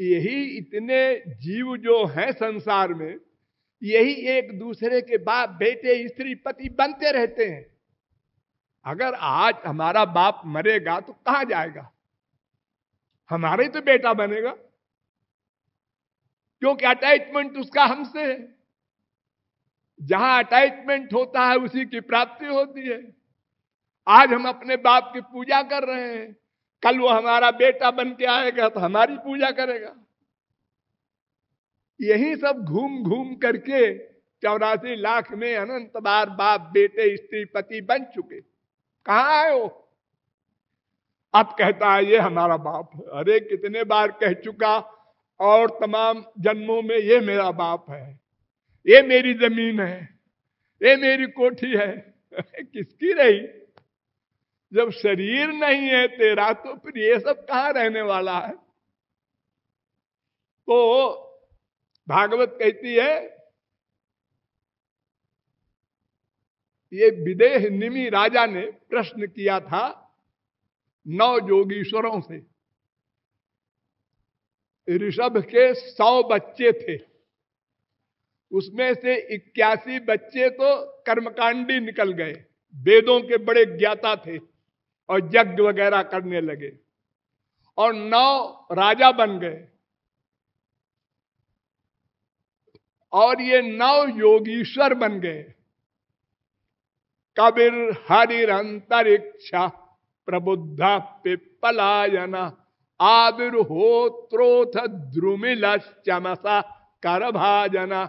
यही इतने जीव जो हैं संसार में, यही एक दूसरे के बाप बेटे स्त्री पति बनते रहते हैं। अगर आज हमारा बाप मरेगा तो कहां जाएगा? हमारा ही तो बेटा बनेगा, क्योंकि अटैचमेंट उसका हमसे है। जहां अटैचमेंट होता है उसी की प्राप्ति होती है। आज हम अपने बाप की पूजा कर रहे हैं, कल वो हमारा बेटा बन के आएगा तो हमारी पूजा करेगा। यही सब घूम घूम करके 84 लाख में अनंत बार बाप बेटे स्त्री पति बन चुके। कहां आए हो? अब कहता है ये हमारा बाप है। अरे कितने बार कह चुका, और तमाम जन्मों में ये मेरा बाप है, ये मेरी जमीन है, ये मेरी कोठी है। किसकी रही? जब शरीर नहीं है तेरा तो फिर ये सब कहां रहने वाला है? तो भागवत कहती है, ये विदेह निमि राजा ने प्रश्न किया था 9 योगीश्वरों से। ऋषभ के 100 बच्चे थे, उसमें से 81 बच्चे तो कर्मकांडी निकल गए, वेदों के बड़े ज्ञाता थे और यज्ञ वगैरह करने लगे, और 9 राजा बन गए। और ये 9 योगीश्वर बन गए। कबीर हरिर अंतरिक्षा प्रबुद्धा पिप्पलायना आविर्होत्रोथ द्रुमिल चमसा कर भाजना।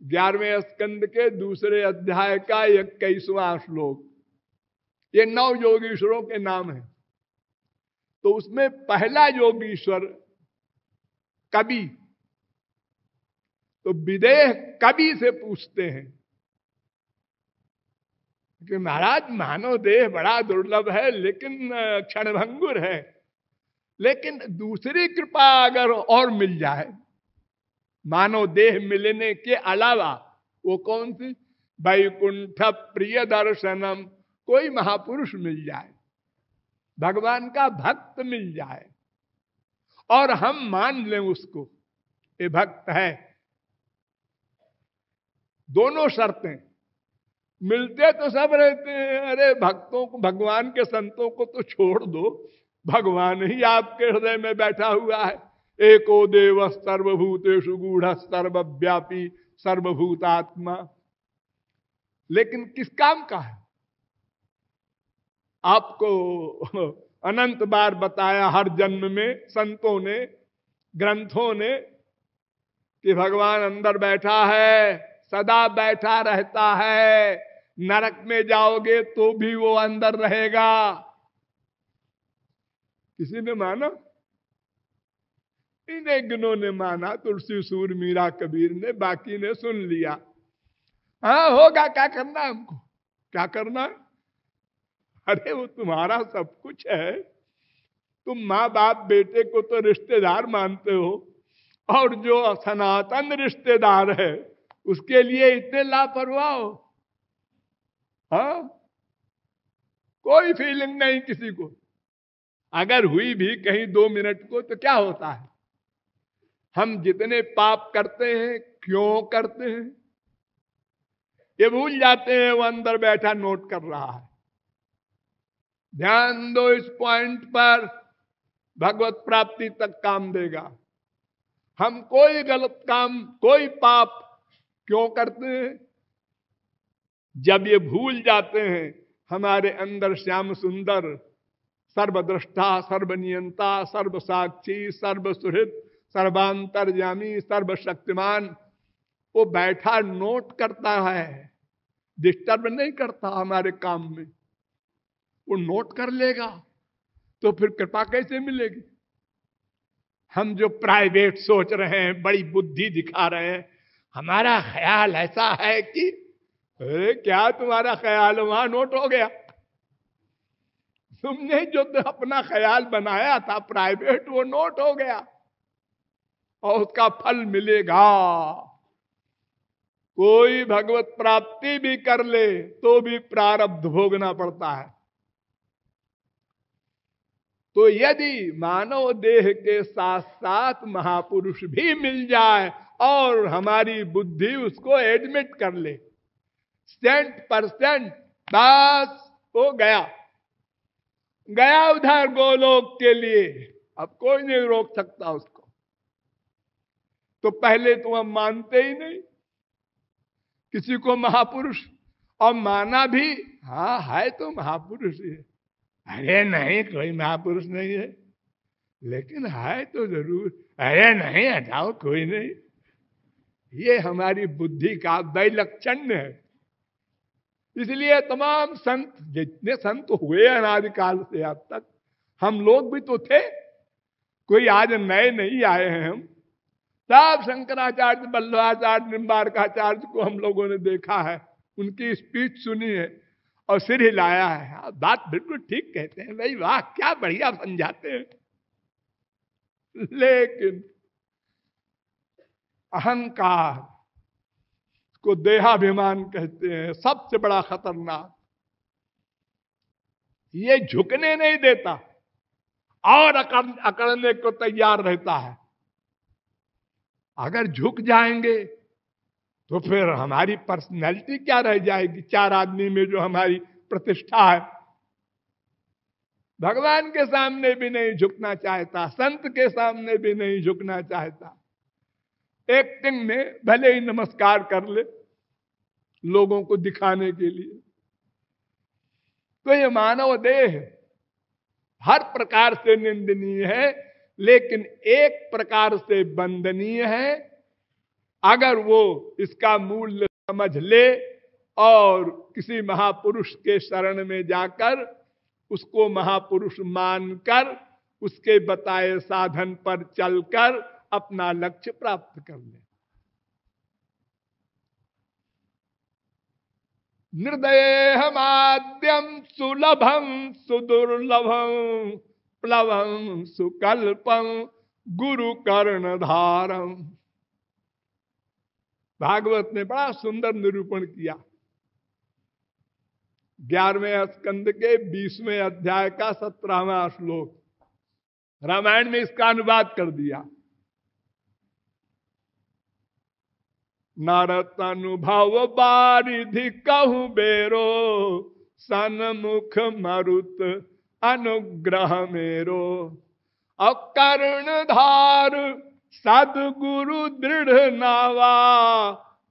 11वें स्कंद के दूसरे अध्याय का 21वां श्लोक। ये 9 योगीश्वरों के नाम हैं। तो उसमें पहला योगीश्वर कवि। तो विदेह कवि से पूछते हैं कि महाराज मानव देह बड़ा दुर्लभ है, लेकिन क्षणभंगुर है, लेकिन दूसरी कृपा अगर और मिल जाए मानव देह मिलने के अलावा, वो कौन सी? वैकुंठ प्रिय दर्शनम, कोई महापुरुष मिल जाए, भगवान का भक्त मिल जाए और हम मान लें उसको ये भक्त है। दोनों शर्तें। मिलते तो सब रहते हैं, अरे भक्तों को, भगवान के संतों को तो छोड़ दो, भगवान ही आपके हृदय में बैठा हुआ है। एको देव सर्वभूतेषु गूढ़ सर्वव्यापी सर्वभूतात्मा। लेकिन किस काम का है? आपको अनंत बार बताया हर जन्म में संतों ने, ग्रंथों ने, कि भगवान अंदर बैठा है, सदा बैठा रहता है। नरक में जाओगे तो भी वो अंदर रहेगा। किसी ने माना? इन ज्ञों ने माना, तुलसी सूर मीरा कबीर ने, बाकी ने सुन लिया। हाँ होगा, क्या करना है हमको, क्या करना है? अरे वो तुम्हारा सब कुछ है। तुम माँ बाप बेटे को तो रिश्तेदार मानते हो, और जो सनातन रिश्तेदार है उसके लिए इतने लापरवाह हो। हाँ, कोई फीलिंग नहीं किसी को। अगर हुई भी कहीं 2 मिनट को तो क्या होता है? हम जितने पाप करते हैं, क्यों करते हैं, ये भूल जाते हैं। वो अंदर बैठा नोट कर रहा है। ध्यान दो इस पॉइंट पर, भगवत प्राप्ति तक काम देगा। हम कोई गलत काम, कोई पाप क्यों करते हैं? जब ये भूल जाते हैं हमारे अंदर श्याम सुंदर, सर्वद्रष्टा, सर्वनियंता, सर्वसाक्षी, सर्वसुहृद, सर्वांतर्यामी, सर्वशक्तिमान, वो बैठा नोट करता है, डिस्टर्ब नहीं करता हमारे काम में। वो नोट कर लेगा तो फिर कृपा कैसे मिलेगी? हम जो प्राइवेट सोच रहे हैं, बड़ी बुद्धि दिखा रहे हैं, हमारा ख्याल ऐसा है कि, अरे क्या तुम्हारा ख्याल, वहां नोट हो गया। तुमने जो तो अपना ख्याल बनाया था प्राइवेट, वो नोट हो गया और उसका फल मिलेगा। कोई भगवत प्राप्ति भी कर ले तो भी प्रारब्ध भोगना पड़ता है। तो यदि मानव देह के साथ साथ महापुरुष भी मिल जाए और हमारी बुद्धि उसको एडमिट कर ले 100%, बस वो गया गया उधर गोलोक के लिए, अब कोई नहीं रोक सकता उसको। तो पहले तो हम मानते ही नहीं किसी को महापुरुष, और माना भी हाँ है तो महापुरुष ही है। अरे नहीं कोई महापुरुष नहीं है, लेकिन है तो जरूर। अरे नहीं हटाओ कोई नहीं। ये हमारी बुद्धि का वैलक्षण्य है। इसलिए तमाम संत, जितने संत हुए अनादिकाल से अब तक, हम लोग भी तो थे, कोई आज नए नहीं आए हैं। हम सब शंकराचार्य, वल्लभाचार्य, निम्बारकाचार्य को हम लोगों ने देखा है, उनकी स्पीच सुनी है और सिर हिलाया है। बात बिल्कुल ठीक कहते हैं भाई, वाह क्या बढ़िया समझाते हैं। लेकिन अहंकार को देहाभिमान कहते हैं, सबसे बड़ा खतरनाक। ये झुकने नहीं देता और अकड़ने को तैयार रहता है। अगर झुक जाएंगे तो फिर हमारी पर्सनैलिटी क्या रह जाएगी? 4 आदमी में जो हमारी प्रतिष्ठा है। भगवान के सामने भी नहीं झुकना चाहता, संत के सामने भी नहीं झुकना चाहता। एक्टिंग में भले ही नमस्कार कर ले लोगों को दिखाने के लिए। तो ये मानव देह हर प्रकार से निंदनीय है, लेकिन एक प्रकार से वंदनीय है। अगर वो इसका मूल्य समझ ले और किसी महापुरुष के शरण में जाकर उसको महापुरुष मानकर उसके बताए साधन पर चलकर अपना लक्ष्य प्राप्त कर ले। निर्दयमाद्यम सुलभम सुदुर्लभम प्लवम सुकल्पम गुरु कर्णधारम। भागवत ने बड़ा सुंदर निरूपण किया। 11वें स्कंद के 20वें अध्याय का 17वां श्लोक रामायण में इसका अनुवाद कर दिया। नारद अनुभव बारिधि कहूं बेरो, सन्मुख मरुत अनुग्रह मेरो। अकर्णधार सदगुरु दृढ़ नावा,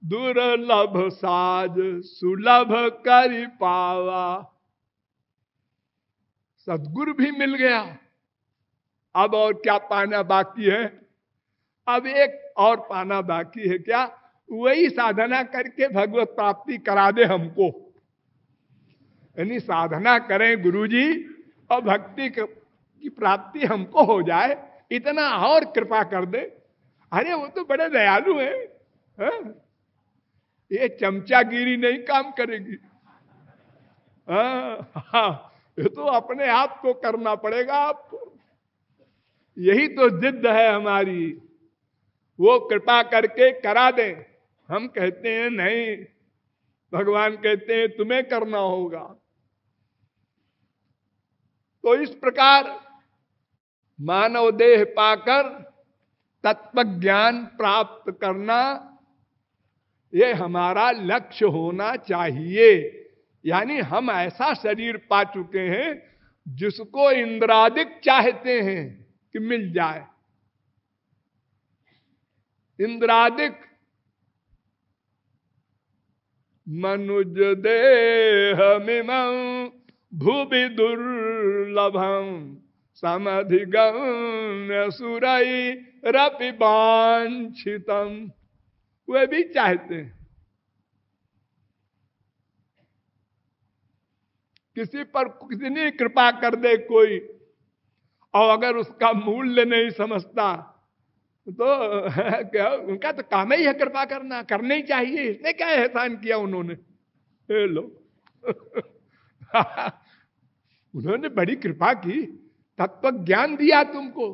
दुर्लभ साज सुलभ करि पावा। सदगुरु भी मिल गया, अब और क्या पाना बाकी है? अब एक और पाना बाकी है। क्या? वही साधना करके भगवत प्राप्ति करा दे हमको। यानी साधना करें गुरुजी और भक्ति की प्राप्ति हमको हो जाए, इतना और कृपा कर दे। अरे वो तो बड़े दयालु है, हाँ? ये चमचागिरी नहीं काम करेगी। हाँ, ये तो अपने आप को करना पड़ेगा आपको। यही तो जिद है हमारी, वो कृपा करके करा दे। हम कहते हैं नहीं, भगवान कहते हैं तुम्हें करना होगा। तो इस प्रकार मानव देह पाकर तत्व ज्ञान प्राप्त करना, ये हमारा लक्ष्य होना चाहिए। यानी हम ऐसा शरीर पा चुके हैं जिसको इंद्रादिक चाहते हैं कि मिल जाए। इंद्रादिक मनुज देह मिमं भुवि दुर्लभम, समधिगम्य सुरई रपि वांछितम। वे भी चाहते हैं। किसी पर किसी ने कृपा कर दे कोई, और अगर उसका मूल्य नहीं समझता तो क्या, उनका तो काम ही है कृपा करना, करना ही चाहिए। इसने क्या एहसान किया उन्होंने? लो उन्होंने बड़ी कृपा की, तत्व ज्ञान दिया तुमको।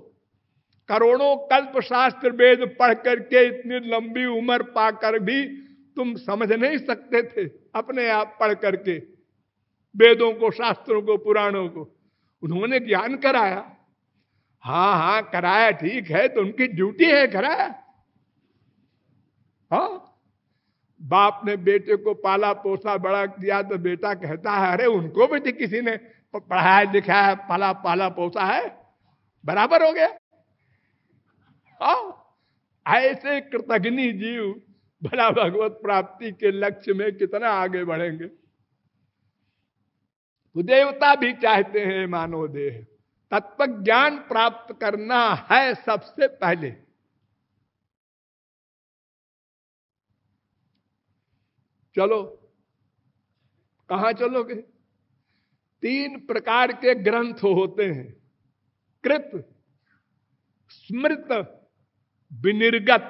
करोड़ों कल्प शास्त्र वेद पढ़ करके इतनी लंबी उम्र पाकर भी तुम समझ नहीं सकते थे अपने आप पढ़ करके वेदों को, शास्त्रों को, पुराणों को। उन्होंने ज्ञान कराया, हाँ हाँ कराया, ठीक है, तो उनकी ड्यूटी है, कराया। हाँ, बाप ने बेटे को पाला पोसा बड़ा किया तो बेटा कहता है अरे उनको भी तो किसी ने पढ़ाया लिखाया है, पाला पाला पोसा है, बराबर हो गया। हाँ, ऐसे कृतघ्नि जीव भला भगवत प्राप्ति के लक्ष्य में कितना आगे बढ़ेंगे। तो देवता भी चाहते हैं मानव देह। तत्व ज्ञान प्राप्त करना है सबसे पहले। चलो, कहां चलोगे? 3 प्रकार के ग्रंथ होते हैं, कृत, स्मृत, विनिर्गत।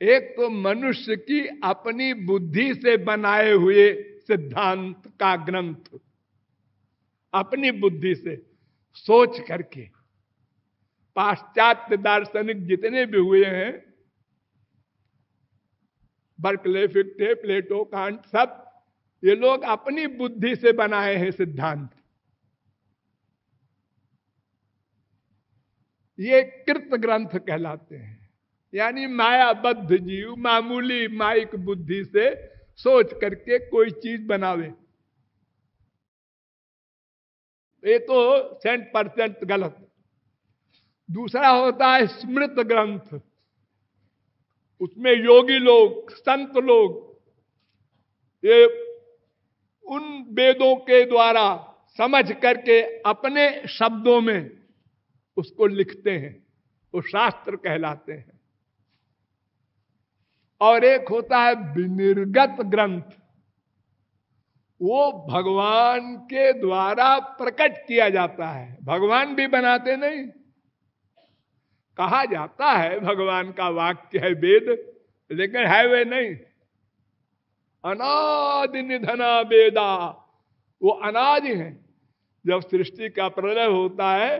एक तो मनुष्य की अपनी बुद्धि से बनाए हुए सिद्धांत का ग्रंथ, अपनी बुद्धि से सोच करके। पाश्चात्य दार्शनिक जितने भी हुए हैं, बर्कले, फिक्टे, प्लेटो, कांट, सब ये लोग अपनी बुद्धि से बनाए हैं सिद्धांत। ये कृत ग्रंथ कहलाते हैं, यानी मायाबद्ध जीव मामूली माइक बुद्धि से सोच करके कोई चीज बनावे। ये तो 100% गलत। दूसरा होता है स्मृत ग्रंथ। उसमें योगी लोग, संत लोग ये उन वेदों के द्वारा समझ करके अपने शब्दों में उसको लिखते हैं, वो शास्त्र कहलाते हैं। और एक होता है विनिर्गत ग्रंथ, वो भगवान के द्वारा प्रकट किया जाता है। भगवान भी बनाते नहीं। कहा जाता है भगवान का वाक्य है वेद, लेकिन है वे नहीं। अनादि निधना वेदा, वो अनादि है। जब सृष्टि का प्रलय होता है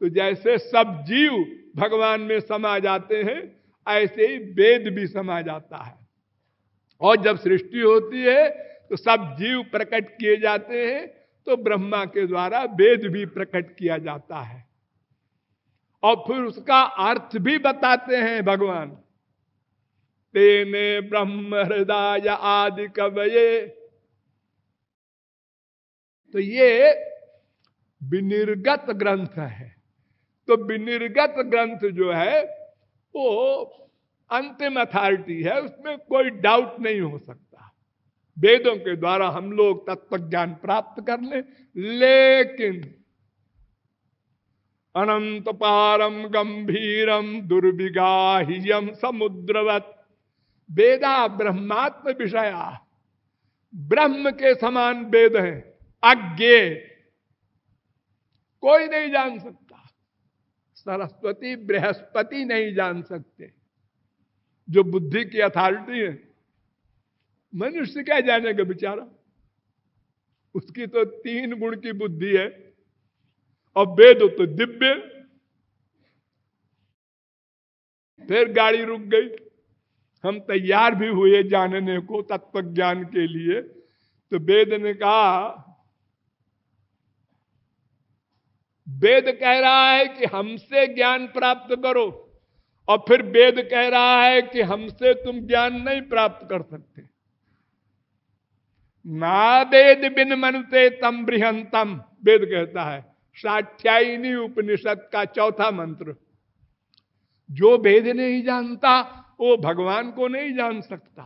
तो जैसे सब जीव भगवान में समा जाते हैं, ऐसे ही वेद भी समा जाता है। और जब सृष्टि होती है तो सब जीव प्रकट किए जाते हैं, तो ब्रह्मा के द्वारा वेद भी प्रकट किया जाता है। और फिर उसका अर्थ भी बताते हैं भगवान। तेने ब्रह्म हृदय आदि कवये। तो ये विनिर्गत ग्रंथ है। तो विनिर्गत ग्रंथ जो है वो अंतिम अथॉरिटी है, उसमें कोई डाउट नहीं हो सकता। वेदों के द्वारा हम लोग तत्व ज्ञान प्राप्त कर लें, लेकिन अनंत पारम गंभीरम दुर्विगाह्यम समुद्रवत वेदा ब्रह्मात्म विषया। ब्रह्म के समान वेद हैं, अज्ञेय, कोई नहीं जान सकता। सरस्वती बृहस्पति नहीं जान सकते, जो बुद्धि की अथॉरिटी है। मनुष्य क्या जानेगा बेचारा, उसकी तो 3 गुण की बुद्धि है। और वेद तो दिव्य। फिर गाड़ी रुक गई। हम तैयार भी हुए जानने को तत्व ज्ञान के लिए, तो वेद ने कहा, वेद कह रहा है कि हमसे ज्ञान प्राप्त करो, और फिर वेद कह रहा है कि हमसे तुम ज्ञान नहीं प्राप्त कर सकते। ना वेद बिन मनुते तम बृहंतम, वेद कहता है, साध्यायिनी उपनिषद का 4था मंत्र। जो वेद नहीं जानता वो भगवान को नहीं जान सकता,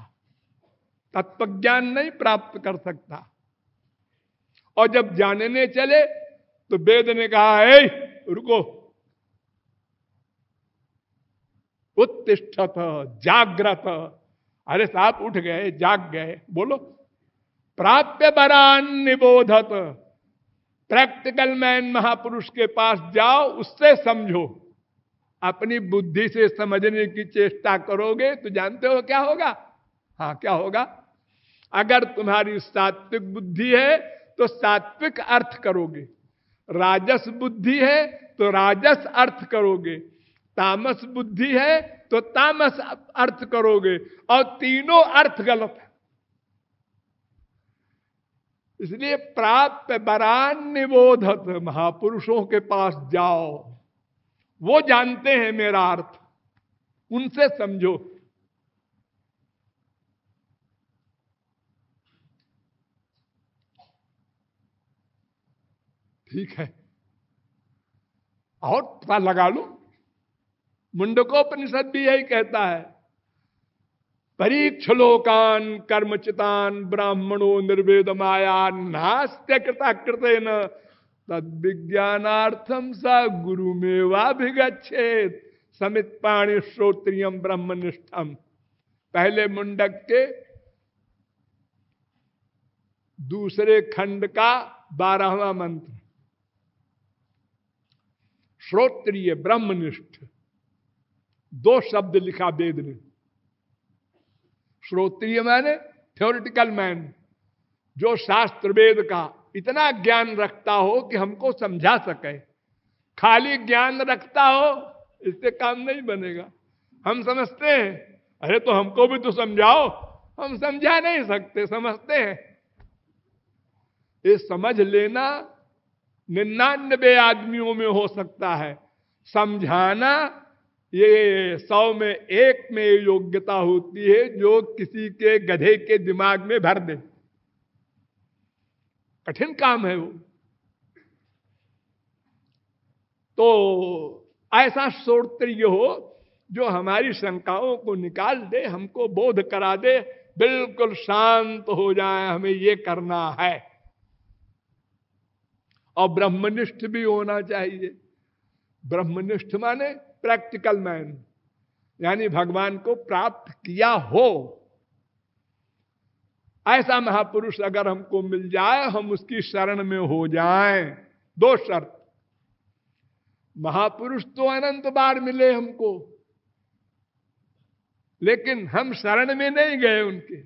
तत्व ज्ञान नहीं प्राप्त कर सकता। और जब जानने चले तो वेद ने कहा है रुको, उत्तिष्ठत जागृत। अरे साहब उठ गए, जाग गए, बोलो। प्राप्य बरान निबोधत, प्रैक्टिकल मैन महापुरुष के पास जाओ, उससे समझो। अपनी बुद्धि से समझने की चेष्टा करोगे तो जानते हो क्या होगा? हाँ, क्या होगा? अगर तुम्हारी सात्विक बुद्धि है तो सात्विक अर्थ करोगे, राजस बुद्धि है तो राजस अर्थ करोगे, तामस बुद्धि है तो तामस अर्थ करोगे, और तीनों अर्थ गलत है। इसलिए प्राप्त बरान निबोधत, महापुरुषों के पास जाओ, वो जानते हैं मेरा अर्थ, उनसे समझो। ठीक है, और पता लगा लो। मुंडकोपनिषद भी यही कहता है, परीक्षलोकान कर्मचितान ब्राह्मणो निर्वेद माया नास्त्य कृता कृतेन तद विज्ञानार्थम स गुरुमेवाभिगच्छेत समित पाणि श्रोत्रियम ब्रह्मनिष्ठम। पहले मुंडक के दूसरे खंड का 12वां मंत्र, श्रोत्रिय ब्रह्मनिष्ठ, 2 शब्द लिखा वेद ने। श्रोत्रिय माने थ्योरिटिकल मैन, जो शास्त्र वेद का इतना ज्ञान रखता हो कि हमको समझा सके। खाली ज्ञान रखता हो इससे काम नहीं बनेगा। हम समझते हैं, अरे तो हमको भी तो समझाओ, हम समझा नहीं सकते, समझते हैं। ये समझ लेना 99 आदमियों में हो सकता है, समझाना ये 100 में 1 में योग्यता होती है, जो किसी के गधे के दिमाग में भर दे। कठिन काम है वो। तो ऐसा श्रोत्रिय हो जो हमारी शंकाओं को निकाल दे, हमको बोध करा दे, बिल्कुल शांत हो जाए, हमें ये करना है। और ब्रह्मनिष्ठ भी होना चाहिए। ब्रह्मनिष्ठ माने प्रैक्टिकल मैन, यानी भगवान को प्राप्त किया हो। ऐसा महापुरुष अगर हमको मिल जाए, हम उसकी शरण में हो जाएं। 2 शर्त। महापुरुष तो अनंत बार मिले हमको, लेकिन हम शरण में नहीं गए उनके।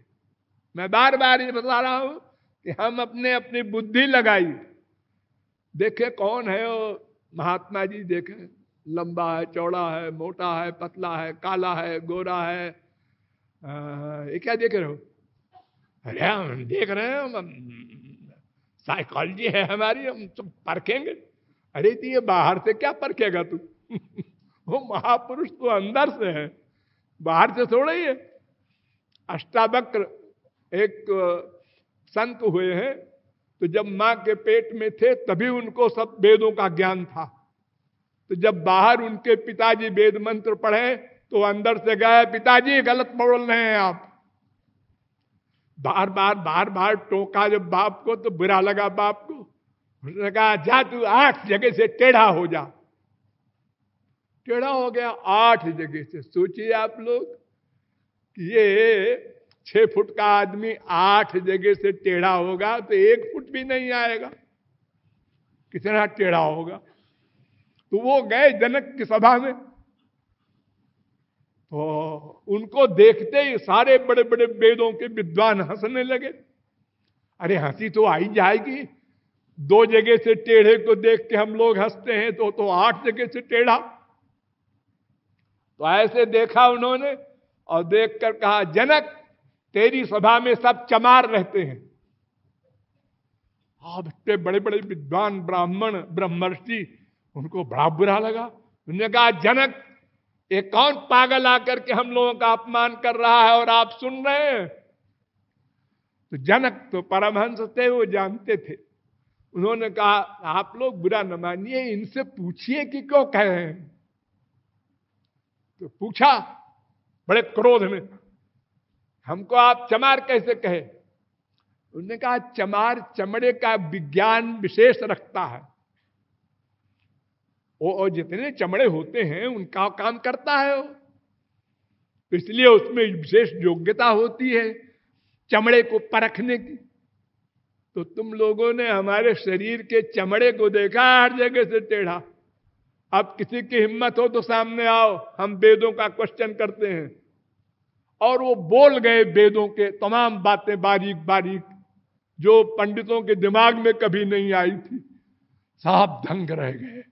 मैं बार बार ये बता रहा हूं कि हम अपनी बुद्धि लगाई, देखे कौन है वो महात्मा जी, देखे लंबा है, चौड़ा है, मोटा है, पतला है, काला है, गोरा है, ये क्या देख रहे हो? अरे हम देख रहे हैं, हम साइकोलॉजी है हमारी, हम सब परखेंगे। अरे तो ये बाहर से क्या परखेगा तू? वो महापुरुष तो अंदर से है, बाहर से थोड़ा ही है। अष्टावक्र एक संत हुए हैं, तो जब मां के पेट में थे तभी उनको सब वेदों का ज्ञान था। तो जब बाहर उनके पिताजी वेद मंत्र पढ़े तो अंदर से गए, पिताजी गलत बोल रहे हैं आप। बार बार टोका जब बाप को, तो बुरा लगा बाप को। उसने कहा जा तू 8 जगह से टेढ़ा हो जा। टेढ़ा हो गया 8 जगह से। सोचिए आप लोग कि ये 6 फुट का आदमी 8 जगह से टेढ़ा होगा तो 1 फुट भी नहीं आएगा, कितना टेढ़ा होगा। तो वो गए जनक की सभा में, तो उनको देखते ही सारे बड़े बड़े वेदों के विद्वान हंसने लगे। अरे हंसी तो आई जाएगी, 2 जगह से टेढ़े को देख के हम लोग हंसते हैं, तो 8 जगह से टेढ़ा। तो ऐसे देखा उन्होंने और देखकर कहा, जनक तेरी सभा में सब चमार रहते हैं। अब इतने बड़े बड़े विद्वान ब्राह्मण ब्रह्मर्षि, उनको बड़ा बुरा लगा। उन्होंने कहा, जनक ये कौन पागल आकर के हम लोगों का अपमान कर रहा है और आप सुन रहे हैं? तो जनक तो परमहंस थे, वो जानते थे। उन्होंने कहा, आप लोग बुरा न मानिए, इनसे पूछिए कि क्यों कह रहे हैं। तो पूछा बड़े क्रोध में, हमको आप चमार कैसे कहे? उन्होंने कहा, चमार चमड़े का विज्ञान विशेष रखता है, वो जितने चमड़े होते हैं उनका काम करता है वो, इसलिए उसमें विशेष योग्यता होती है चमड़े को परखने की। तो तुम लोगों ने हमारे शरीर के चमड़े को देखा हर जगह से टेढ़ा। अब किसी की हिम्मत हो तो सामने आओ, हम वेदों का क्वेश्चन करते हैं। और वो बोल गए वेदों के तमाम बातें बारीक बारीक, जो पंडितों के दिमाग में कभी नहीं आई थी। साफ दंग रह गए।